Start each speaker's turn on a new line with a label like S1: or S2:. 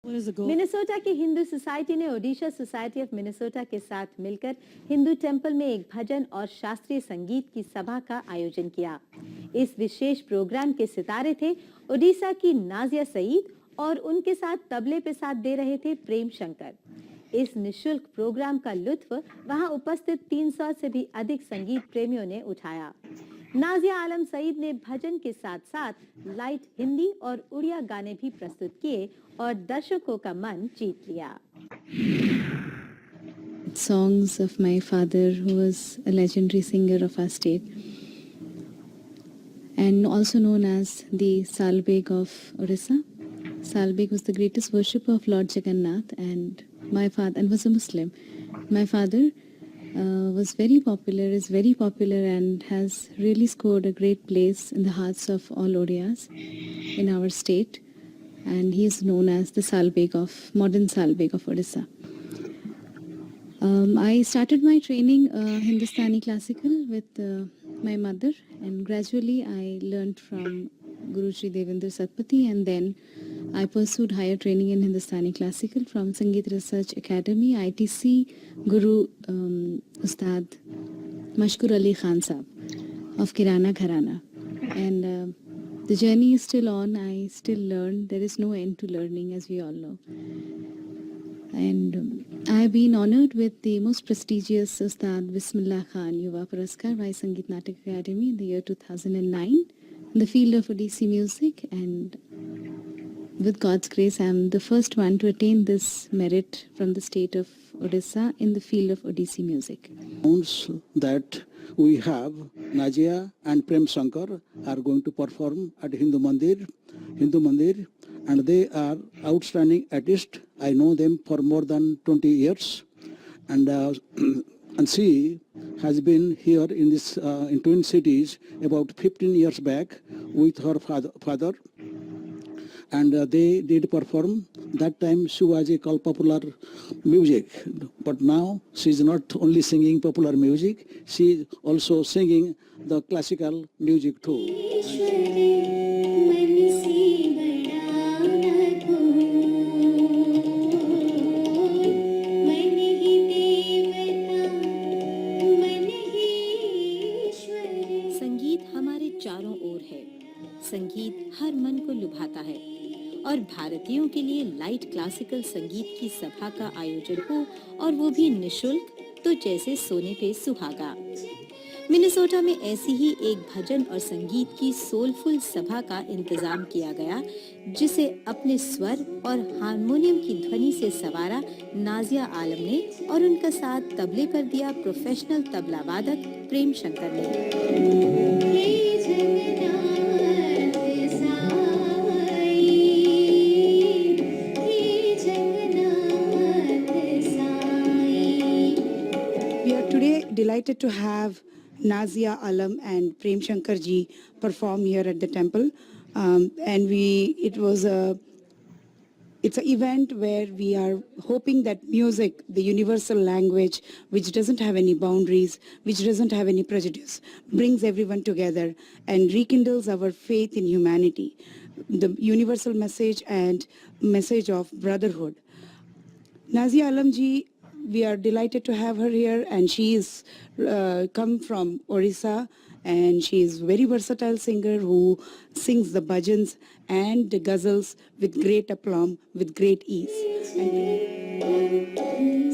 S1: Minnesota की Hindu society ने Odisha society of Minnesota के साथ मिलकर हिंदू टेंपल में एक भजन और शास्त्रीय संगीत की सभा का आयोजन किया। इस विशेष प्रोग्राम के सितारे थे ओडिशा की नाजिया सईद और उनके साथ तबले पे साथ दे रहे थे प्रेम शंकर। इस निशुल्क प्रोग्राम का लुत्फ वहां उपस्थित 300 से भी अधिक संगीत प्रेमियों ने उठाया। नाजिया आलम सईद ने भजन के साथ साथ लाइट हिंदी और उड़िया गाने भी प्रस्तुत किए और दर्शकों का मन जीत लिया।
S2: Songs of my father, who was a legendary singer of our state and also known as the Salbeg of Orissa. Salbeg was the greatest worshipper of Lord Jagannath, and my father was a Muslim. My father was very popular, is very popular, and has really scored a great place in the hearts of all Odias in our state. And he is known as the Salbeg of modern Salbeg of Odisha. I started my training Hindustani classical with my mother, and gradually I learned from Guru Shri Devendra Satpathy, and then I pursued higher training in Hindustani classical from Sangeet Research Academy, ITC, Guru Ustad Mashkur Ali Khan Saab of Kirana Gharana. And the journey is still on. I still learn. There is no end to learning, as we all know. And I have been honored with the most prestigious Ustad Bismillah Khan Yuva Puraskar by Sangeet Natak Academy in the year 2009 in the field of Odissi music, and with God's grace, I am the first one to attain this merit from the state of Odisha in the field of Odissi music.
S3: That we have Najia and Prem Shankar are going to perform at Hindu Mandir, and they are outstanding artists. I know them for more than 20 years, and she has been here in this in Twin Cities about 15 years back with her father. And they did perform. That time she was called popular music, but now she is not only singing popular music, she is also singing the classical music too.
S1: संगीत हमारे चारों ओर है। संगीत हर मन को लुभाता है और भारतीयों के लिए लाइट क्लासिकल संगीत की सभा का आयोजन हो और वो भी निशुल्क, तो जैसे सोने पे सुहागा। मिनेसोटा में ऐसी ही एक भजन और संगीत की सोलफुल सभा का इंतजाम किया गया, जिसे अपने स्वर और हारमोनियम की ध्वनि से सवारा नाजिया आलम ने और उनका साथ तबले पर दिया प्रोफेशनल तबला वादक प्रेम शंकर ने।
S4: We are today delighted to have Nazia Alam and Prem Shankar ji perform here at the temple, and it's an event where we are hoping that music, the universal language, which doesn't have any boundaries, which doesn't have any prejudice, brings everyone together and rekindles our faith in humanity, the universal message and message of brotherhood. Nazia Alam ji, we are delighted to have her here, and she is come from Orissa, and she is very versatile singer who sings the bhajans and the ghazals with great aplomb, with great ease. And